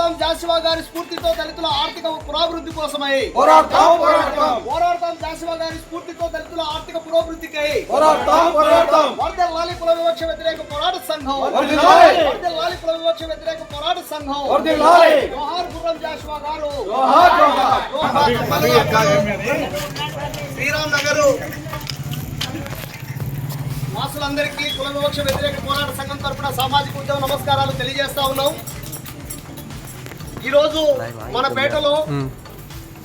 పోరాడతాం జాషువా గారి స్ఫూర్తితో దళితుల ఆర్థిక పురోభివృద్ధి కోసమై పోరాడతాం జాషువా గారి స్ఫూర్తితో దళితుల ఆర్థిక పురోభివృద్ధికై వర్ధిల్లాలి కుల వివక్ష వ్యతిరేక పోరాట సంఘం వర్ధిల్లాలి కుల వివక్ష వ్యతిరేక పోరాట సంఘం జోహార్ గుర్రం జాషువా గారు శ్రీరామ్ నగర్ వాసులందరికీ కుల వివక్ష వ్యతిరేక పోరాట సంఘం తరపున సామాజిక ఉద్యమ నమస్కారాలు తెలియజేస్తా ఉన్నాం. ఈరోజు మన పేటలో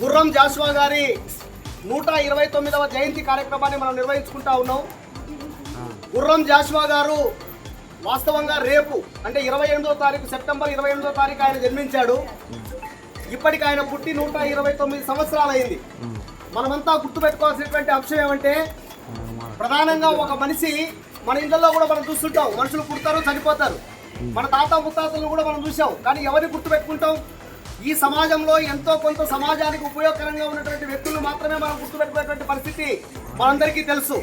గుర్రం జాషువా గారి 129వ జయంతి కార్యక్రమాన్ని మనం నిర్వహించుకుంటా ఉన్నాం. గుర్రం జాషువా గారు వాస్తవంగా రేపు అంటే 28వ తారీఖు సెప్టెంబర్ 28వ తారీఖు ఆయన జన్మించాడు. ఇప్పటికి ఆయన పుట్టి 129 సంవత్సరాలు అయింది. మనమంతా గుర్తుపెట్టుకోవాల్సినటువంటి అంశం ఏమంటే, ప్రధానంగా ఒక మనిషి మన ఇళ్లలో కూడా మనం చూస్తుంటాం, మనుషులు పుడతారు చనిపోతారు. మన తాత ముత్తాతలను కూడా మనం చూసాం. కానీ ఎవరిని గుర్తుపెట్టుకుంటాం? ఈ సమాజంలో ఎంతో కొంత సమాజానికి ఉపయోగకరంగా ఉన్నటువంటి వ్యక్తులు మాత్రమే మనం గుర్తుపెట్టుకునేటువంటి పరిస్థితి మనందరికీ తెలుసు.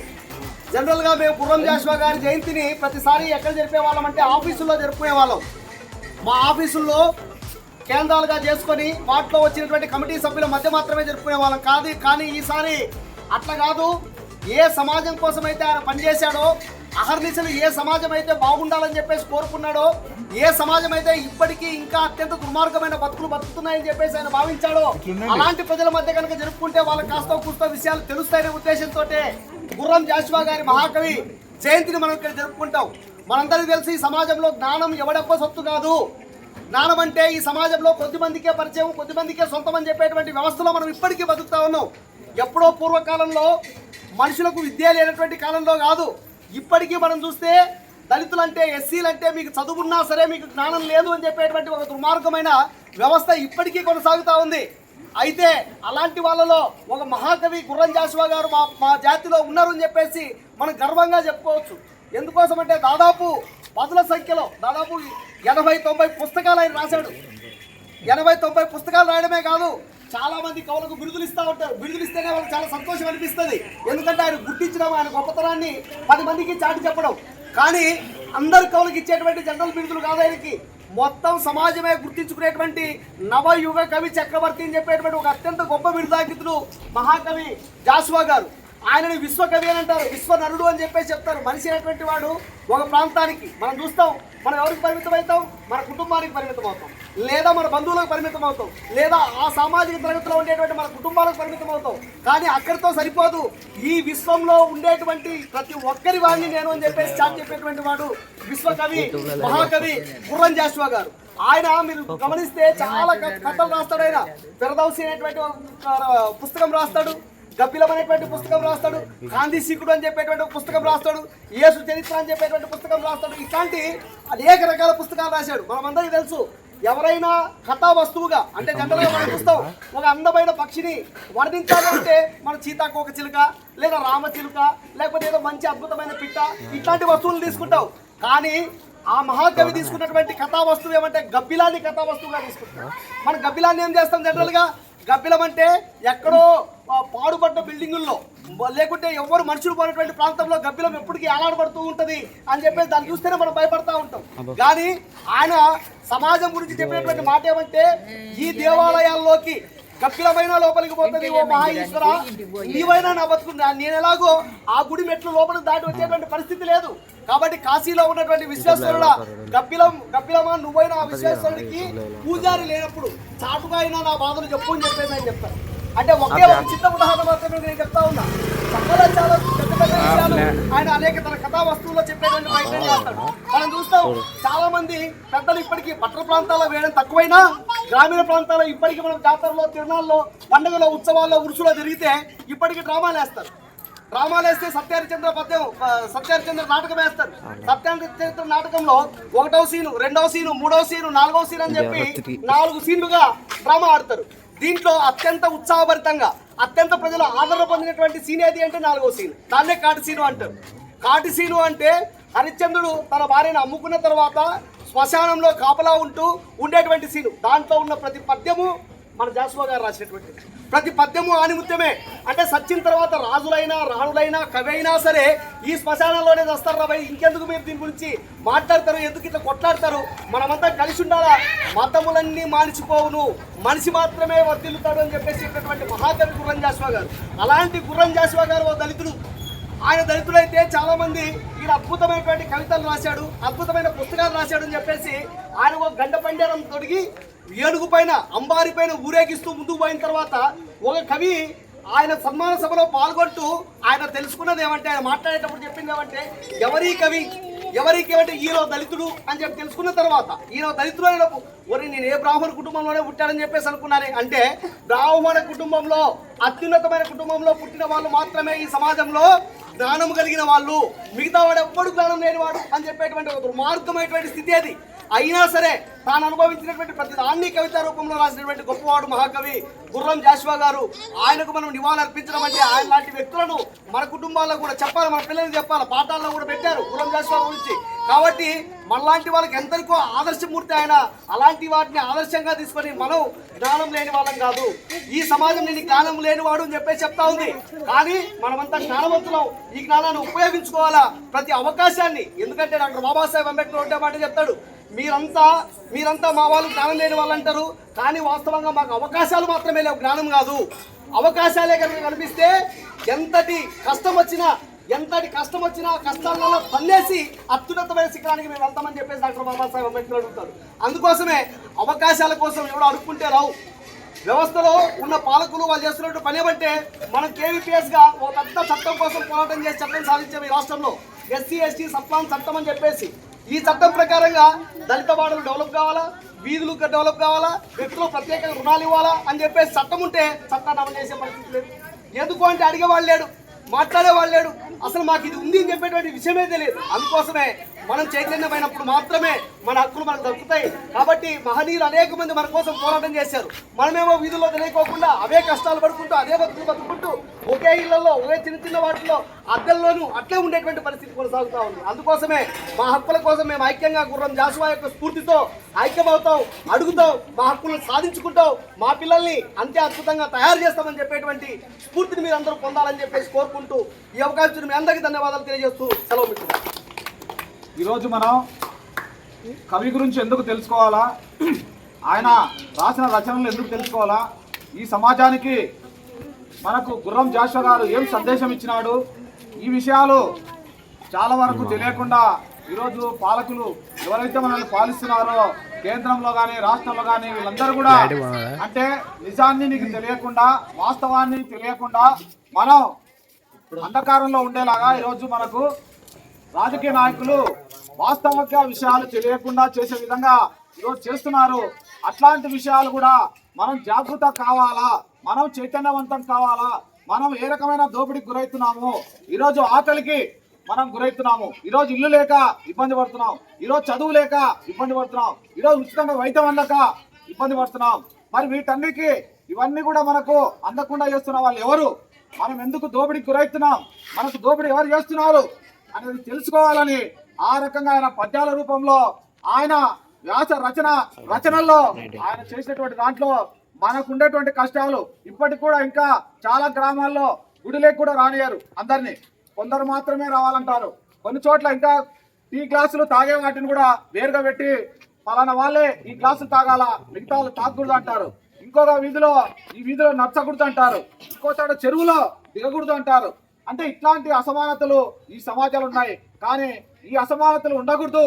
జనరల్గా మేము గుర్రం జాషువా గారి జయంతిని ప్రతిసారి ఎక్కడ జరిపే వాళ్ళం అంటే ఆఫీసుల్లో జరుపుకునే వాళ్ళం. మా ఆఫీసుల్లో కేంద్రాలుగా చేసుకొని వాటిలో వచ్చినటువంటి కమిటీ సభ్యుల మధ్య మాత్రమే జరుపుకునే వాళ్ళం కాదు. కానీ ఈసారి అట్లా కాదు. ఏ సమాజం కోసం అయితే ఆయన పనిచేశాడో, అహర్నిశలు ఏ సమాజం అయితే బాగుండాలని చెప్పేసి కోరుకున్నాడో, ఏ సమాజం అయితే ఇప్పటికీ ఇంకా అత్యంత దుర్మార్గమైన బతుకులు బతుకుతున్నాయని చెప్పేసి ఆయన భావించాడో, అలాంటి ప్రజల మధ్య కనుక జరుపుకుంటే వాళ్ళకి కాస్త కూస్తో విషయాలు తెలుస్తాయనే ఉద్దేశంతో గుర్రం జాషువా గారి మహాకవి జయంతిని మనం ఇక్కడ జరుపుకుంటాం. మనందరికీ తెలిసి ఈ సమాజంలో జ్ఞానం ఎవడెక్కువ సొత్తు కాదు. జ్ఞానం అంటే ఈ సమాజంలో కొద్దిమందికే పరిచయం, కొద్దిమందికే సొంతం అని చెప్పేటువంటి వ్యవస్థలో మనం ఇప్పటికీ బతుకుతా ఉన్నాం. ఎప్పుడో పూర్వకాలంలో మనుషులకు విద్య లేనటువంటి కాలంలో కాదు, ఇప్పటికీ మనం చూస్తే దళితులంటే ఎస్సీలంటే మీకు చదువున్నా సరే మీకు జ్ఞానం లేదు అని చెప్పేటువంటి ఒక దుర్మార్గమైన వ్యవస్థ ఇప్పటికీ కొనసాగుతూ ఉంది. అయితే అలాంటి వాళ్ళలో ఒక మహాకవి గుర్రం జాషువా గారు మా జాతిలో ఉన్నారు అని చెప్పేసి మనం గర్వంగా చెప్పుకోవచ్చు. ఎందుకోసం అంటే దాదాపు పదుల సంఖ్యలో దాదాపు 80-90 పుస్తకాలు ఆయన రాశాడు. 80-90 పుస్తకాలు రాయడమే కాదు, చాలా మంది కవులకు బిరుదులు ఇస్తూ ఉంటారు. బిరుదులు ఇస్తేనే వాళ్ళకి చాలా సంతోషం అనిపిస్తుంది. ఎందుకంటే ఆయన గుర్తించడం, ఆయన గొప్పతనాన్ని 10 మందికి చాటి చెప్పడం. కానీ అందరు కవులకు ఇచ్చేటువంటి జనరల్ బిరుదులు కాదు ఆయనకి. మొత్తం సమాజమే గుర్తించుకునేటువంటి నవయుగ కవి చక్రవర్తి అని చెప్పేటువంటి ఒక అత్యంత గొప్ప బిరుదాంకితుడు మహాకవి జాషువా గారు. ఆయనని విశ్వకవి అని అంటారు, విశ్వనరుడు అని చెప్పేసి చెప్తారు. మనిషి అయినటువంటి వాడు ఒక ప్రాంతానికి మనం చూస్తాం, మనం ఎవరికి పరిమితం అవుతాం? మన కుటుంబానికి పరిమితం అవుతాం, లేదా మన బంధువులకు పరిమితం అవుతాం, లేదా ఆ సామాజిక తరగతిలో ఉండేటువంటి మన కుటుంబాలకు పరిమితం అవుతాం. కానీ అక్కడితో సరిపోదు. ఈ విశ్వంలో ఉండేటువంటి ప్రతి ఒక్కరి వాడిని నేను అని చెప్పేసి చెప్పేటువంటి వాడు విశ్వకవి మహాకవి గుర్రం జాషువా గారు. ఆయన మీరు గమనిస్తే చాలా కథలు రాస్తాడు. ఆయన ఫిర్దౌసి అనేటువంటి పుస్తకం రాస్తాడు, గబ్బిలం అనేటువంటి పుస్తకం రాస్తాడు, గాంధీ శీకుడు అని చెప్పేటువంటి పుస్తకం రాస్తాడు, యేసు చరిత్ర అని చెప్పేటువంటి పుస్తకం రాస్తాడు. ఇట్లాంటి అనేక రకాల పుస్తకాలు రాశాడు. మనమందరికీ తెలుసు. ఎవరైనా కథా వస్తువుగా అంటే జనరల్గా మనం చూస్తాం, ఒక అందమైన పక్షిని వర్ణించాలి అంటే మన సీతాకోక చిలుక లేదా రామచిలుక లేకపోతే ఏదో మంచి అద్భుతమైన పిట్ట ఇట్లాంటి వస్తువులు తీసుకుంటాం. కానీ ఆ మహాకవి తీసుకున్నటువంటి కథా వస్తువు ఏమంటే గబ్బిలాన్ని కథా వస్తువుగా తీసుకుంటాం. మన గబ్బిలాన్ని ఏం చేస్తాం? జనరల్గా గబ్బిలం అంటే ఎక్కడో పాడుపడ్డ బిల్డింగుల్లో లేకుంటే ఎవరు మనుషులు పోయినటువంటి ప్రాంతంలో గబ్బిలం ఎప్పటికీ ఏలాడబడుతూ ఉంటుంది అని చెప్పేసి దాన్ని చూస్తేనే మనం భయపడతా ఉంటాం. కానీ ఆయన సమాజం గురించి చెప్పినటువంటి మాట ఏమంటే, ఈ దేవాలయాల్లోకి గబ్బిలమైన లోపలికి పోతుంది, ఓ మహా నీవైనా నా బతుకు నేను ఎలాగో ఆ గుడి మెట్లు లోపలికి దాటి వచ్చేటువంటి పరిస్థితి లేదు. కాబట్టి కాశీలో ఉన్నటువంటి విశ్వేశ్వరుడు గబ్బిలమా నువ్వైనా ఆ విశ్వేశ్వరుడికి పూజారి లేనప్పుడు చాటుగా అయినా నా బాధలు చెప్పు అని చెప్పేసి ఆయన చెప్తారు. అంటే ఒకే ఒక చిన్న ఉదాహరణ మాత్రమే నేను చెప్తా ఉన్నా. చాలా పెద్ద పెద్ద విషయాలు ఆయన అనేక తన కథా వస్తువుల్లో చెప్పేటువంటి ప్రయత్నం చేస్తాడు. మనం చూస్తాం చాలా మంది పెద్దలు ఇప్పటికీ పట్టణ ప్రాంతాల్లో వేయడం తక్కువైనా గ్రామీణ ప్రాంతాల్లో ఇప్పటికీ మనం జాతరలో, తిరునాళ్ళలో, పండుగలో, ఉత్సవాల్లో, ఉరుసులో జరిగితే ఇప్పటికీ డ్రామాలు వేస్తారు. డ్రామాలు వేస్తే సత్యహరిచంద్ర నాటకం వేస్తారు. సత్యహరిచంద్ర నాటకంలో 1వ సీను, 2వ సీను, 3వ సీను, 4వ సీను అని చెప్పి 4 సీన్లుగా డ్రామా ఆడతారు. దీంట్లో అత్యంత ఉత్సాహభరితంగా అత్యంత ప్రజలు ఆదరణ పొందినటువంటి సీన్ ఏది అంటే 4వ సీన్. దాన్నే కాటి సీను అంటారు. కాటి సీను అంటే హరిశ్చంద్రుడు తన భార్యను అమ్ముకున్న తర్వాత శ్మశానంలో కాపలా ఉంటూ ఉండేటువంటి సీను. దాంట్లో ఉన్న ప్రతి పద్యము మన జాషువా గారు రాసినటువంటి ప్రతి పద్యము ఆణిముత్యమే. అంటే సచ్చిన తర్వాత రాజులైనా రాణులైనా కవి అయినా సరే ఈ శ్మశానంలోనే వస్తారు రాబాయి. ఇంకెందుకు మీరు దీని గురించి మాట్లాడతారు, ఎందుకు ఇట్లా కొట్లాడతారు? మనమంతా కలిసి ఉండాలా. మతములన్నీ మానిచిపోవును, మనిషి మాత్రమే వర్ధిల్లుతాడు అని చెప్పేసి మహాకవి గుర్రం జాషువా గారు. అలాంటి గుర్రం జాషువా గారు ఓ దళితుడు. ఆయన దళితులైతే చాలా మంది ఈయన అద్భుతమైనటువంటి కవితలు రాశాడు, అద్భుతమైన పుస్తకాలు రాశాడు అని చెప్పేసి ఆయన ఒక గంట పండేరం తొడిగి ఏనుగు పైన అంబారి పైన ఊరేగిస్తూ ముందుకు పోయిన తర్వాత ఒక కవి ఆయన సన్మాన సభలో పాల్గొంటూ ఆయన తెలుసుకున్నది ఏమంటే, ఆయన మాట్లాడేటప్పుడు చెప్పింది ఏమంటే, ఎవరికి ఏమంటే ఈయన దళితుడు అని చెప్పి తెలుసుకున్న తర్వాత ఈయన దళితుడు అయినప్పుడు ఒరే నేను ఏ బ్రాహ్మణ కుటుంబంలోనే పుట్టాడని చెప్పేసి అనుకున్నానే. అంటే బ్రాహ్మణ కుటుంబంలో అత్యున్నతమైన కుటుంబంలో పుట్టిన వాళ్ళు మాత్రమే ఈ సమాజంలో జ్ఞానం కలిగిన వాళ్ళు, మిగతా వాడు ఎప్పుడు జ్ఞానం లేనివాడు అని చెప్పేటువంటి ఒక దుర్మార్గమైనటువంటి స్థితి అది. అయినా సరే తాను అనుభవించినటువంటి ప్రతి దాన్ని కవితా రూపంలో రాసినటువంటి గొప్పవాడు మహాకవి గుర్రం జాషువా గారు. ఆయనకు మనం నివాళులు అర్పించడం అంటే ఆయన లాంటి వ్యక్తులను మన కుటుంబాల్లో కూడా చెప్పాలి, మన పిల్లలకు చెప్పాలి. పాఠాల్లో కూడా పెట్టారు గుర్రం జాషువా గురించి. కాబట్టి మనలాంటి వాళ్ళకి ఎంతరికో ఆదర్శమూర్తి ఆయన. అలాంటి వాటిని ఆదర్శంగా తీసుకొని మనం జ్ఞానం లేని వాళ్ళం కాదు. ఈ సమాజం నేను జ్ఞానం లేనివాడు అని చెప్పేసి చెప్తా ఉంది. కానీ మనమంతా జ్ఞానవంతులం. ఈ జ్ఞానాన్ని ఉపయోగించుకోవాలా ప్రతి అవకాశాన్ని. ఎందుకంటే డాక్టర్ బాబాసాహెబ్ అంబేద్కర్ ఒకటే మాట చెప్తాడు, మీరంతా మా వాళ్ళు జ్ఞానం లేని వాళ్ళు అంటారు, కానీ వాస్తవంగా మాకు అవకాశాలు మాత్రమే లేవు, జ్ఞానం కాదు. అవకాశాలే కనుక కనిపిస్తే ఎంతటి కష్టం వచ్చినా కష్టాలలో పన్నేసి అత్యున్నతమైన శిఖరానికి మేము వెళ్తామని చెప్పేసి డాక్టర్ బాబాసాహెబ్ అంబేద్కర్ అడుగుతారు. అందుకోసమే అవకాశాల కోసం ఎవడో అడుక్కుంటే రావు. వ్యవస్థలో ఉన్న పాలకులు వాళ్ళు చేస్తున్నట్టు పని ఏమంటే, మనం కేవీపీఎస్గా ఒక పెద్ద చట్టం కోసం పోరాటం చేసి చట్టం సాధించాము ఈ రాష్ట్రంలో, ఎస్సీ ఎస్టీ సప్లాన్ చట్టం అని చెప్పేసి. ఈ చట్టం ప్రకారంగా దళిత వాడలు డెవలప్ కావాలా, వీధులు డెవలప్ కావాలా, వ్యక్తులు ప్రత్యేక రుణాలు ఇవ్వాలా అని చెప్పేసి చట్టం ఉంటే చట్టాన్ని అమలు చేసే పరిస్థితి లేదు. ఎందుకు అంటే అడిగేవాళ్ళు లేడు, మాట్లాడేవాళ్ళు లేడు, అసలు మాకు ఇది ఉంది అని చెప్పేటువంటి విషయమే తెలియదు. అందుకోసమే మనం చైతన్యమైనప్పుడు మాత్రమే మన హక్కులు మనకు దక్కుతాయి. కాబట్టి మహనీయులు అనేక మంది మన కోసం పోరాటం చేశారు. మనమేమో వీధుల్లో తెలియకోకుండా అవే కష్టాలు పడుకుంటూ అదే బతుకుంటూ ఒకే ఇళ్లలో ఒకే చిన్న వాటిలో అద్దెల్లోనూ అట్లే ఉండేటువంటి పరిస్థితి కొనసాగుతూ ఉంది. అందుకోసమే మా హక్కుల కోసం మేము ఐక్యంగా గుర్రం జాషువా యొక్క స్ఫూర్తితో ఐక్యమవుతాం, అడుగుతాం, మా హక్కులను సాధించుకుంటాం, మా పిల్లల్ని అంతే అద్భుతంగా తయారు చేస్తామని చెప్పేటువంటి స్ఫూర్తిని మీరు అందరూ పొందాలని చెప్పేసి కోరుకుంటూ ఈ అవకాశం మీ అందరికీ ధన్యవాదాలు తెలియజేస్తూ సెలవు మిత్రులు. ఈరోజు మనం కవి గురించి ఎందుకు తెలుసుకోవాలా, ఆయన రాసిన రచనలు ఎందుకు తెలుసుకోవాలా, ఈ సమాజానికి మనకు గుర్రం జాషువా గారు ఏం సందేశం ఇచ్చినాడు, ఈ విషయాలు చాలా వరకు తెలియకుండా ఈరోజు పాలకులు ఎవరైతే మనల్ని పాలిస్తున్నారో కేంద్రంలో కానీ రాష్ట్రంలో కానీ వీళ్ళందరూ కూడా అంటే నిజాన్ని నీకు తెలియకుండా వాస్తవాన్ని తెలియకుండా మనం అంధకారంలో ఉండేలాగా ఈరోజు మనకు రాజకీయ నాయకులు వాస్తవిక విషయాలు తెలియకుండా చేసే విధంగా ఈరోజు చేస్తున్నారు. అట్లాంటి విషయాలు కూడా మనం జాగృత కావాలా, మనం చైతన్యవంతం కావాలా. మనం ఏ రకమైన దోపిడీకి గురవుతున్నాము, ఈరోజు ఆకలికి మనం గురవుతున్నాము, ఈరోజు ఇల్లు లేక ఇబ్బంది పడుతున్నాం, ఈరోజు చదువు లేక ఇబ్బంది పడుతున్నాం, ఈరోజు ఉచితంగా వైద్యం అందక ఇబ్బంది పడుతున్నాం. మరి వీటన్నిటికీ ఇవన్నీ కూడా మనకు అందకుండా చేస్తున్న వాళ్ళు ఎవరు, మనం ఎందుకు దోపిడీకి గురవుతున్నాం, మనకు దోపిడీ ఎవరు చేస్తున్నారు అనేది తెలుసుకోవాలని ఆ రకంగా ఆయన పద్యాల రూపంలో ఆయన వ్యాస రచనల్లో ఆయన చేసినటువంటి దాంట్లో మనకు ఉండేటువంటి కష్టాలు ఇప్పటికి కూడా ఇంకా చాలా గ్రామాల్లో గుడిలోకి కూడా రానియారు అందరినీ, కొందరు మాత్రమే రావాలంటారు. కొన్ని చోట్ల ఇంకా టీ గ్లాసులు తాగే వాటిని కూడా వేరుగా పెట్టి పలానా వాళ్ళే ఈ గ్లాసులు తాగాల, మిగతా వాళ్ళు తాగకూడదు అంటారు. ఇంకొక ఈ వీధిలో నచ్చకూడదు అంటారు, ఇంకో చోట చెరువులో దిగకూడదు అంటారు. అంటే ఇట్లాంటి అసమానతలు ఈ సమాజాలు ఉన్నాయి. కానీ ఈ అసమానతలు ఉండకూడదు.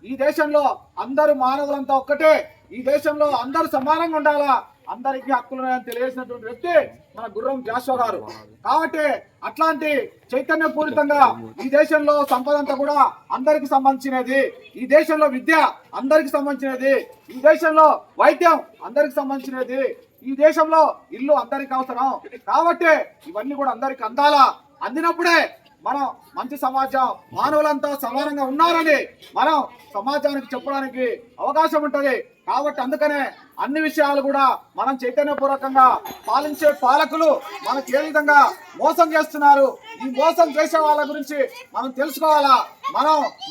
ఈ దేశంలో అందరూ మానవులంతా ఒక్కటే, ఈ దేశంలో అందరూ సమానంగా ఉండాలా, అందరికీ హక్కులున్నాయని తెలియజేసినటువంటి వ్యక్తి మన గుర్రం జాషువా గారు. కాబట్టి అట్లాంటి చైతన్యపూరితంగా ఈ దేశంలో సంపద అంతా కూడా అందరికి సంబంధించినది, ఈ దేశంలో విద్య అందరికి సంబంధించినది, ఈ దేశంలో వైద్యం అందరికి సంబంధించినది, ఈ దేశంలో ఇల్లు అందరికి అవసరం. కాబట్టి ఇవన్నీ కూడా అందరికి అందాలా. అందినప్పుడే మనం మంచి సమాజం, మానవులంతా సమానంగా ఉన్నారని మనం సమాజానికి చెప్పడానికి అవకాశం ఉంటుంది. కాబట్టి అందుకనే అన్ని విషయాలు కూడా మనం చైతన్యపూర్వకంగా పాలించే పాలకులు మనకు ఏ విధంగా మోసం చేస్తున్నారు, ఈ మోసం చేసే వాళ్ళ గురించి మనం తెలుసుకోవాలా.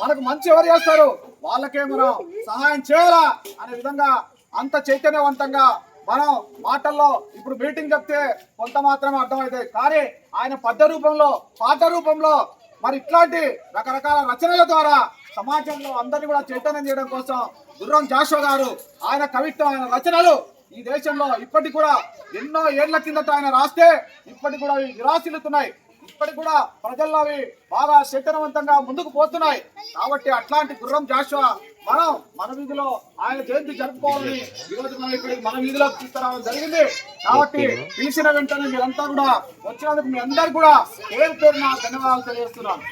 మనకు మంచి ఎవరు చేస్తారు వాళ్ళకే మనం సహాయం చేయాలా అనే విధంగా అంత చైతన్యవంతంగా మనం మాటల్లో ఇప్పుడు మీటింగ్ చెప్తే కొంత మాత్రమే అర్థమవుతాయి, కానీ ఆయన పద్య రూపంలో పాట రూపంలో మరి ఇట్లాంటి రకరకాల రచనల ద్వారా సమాజంలో అందరినీ కూడా చైతన్యం చేయడం కోసం గుర్రం జాషువా గారు ఆయన కవిత్వం, ఆయన రచనలు ఈ దేశంలో ఇప్పటికి కూడా ఎన్నో ఏళ్ల కిందట ఆయన రాస్తే ఇప్పటికి కూడా అవి విరాసిల్లుతున్నాయి, ఇప్పటికి కూడా ప్రజల్లో అవి బాగా చైతన్యవంతంగా ముందుకు పోతున్నాయి. కాబట్టి అట్లాంటి గుర్రం జాషువా మనం మన వీధిలో ఆయన జయంతి జరుపుకోవాలని ఈరోజు మనం ఇక్కడికి మన వీధిలోకి తీసుకురావడం జరిగింది. కాబట్టి పిలిచిన వెంటనే మీరంతా కూడా వచ్చినందుకు మీ అందరికీ కూడా పేరు పేరున ధన్యవాదాలు తెలియజేస్తున్నాను.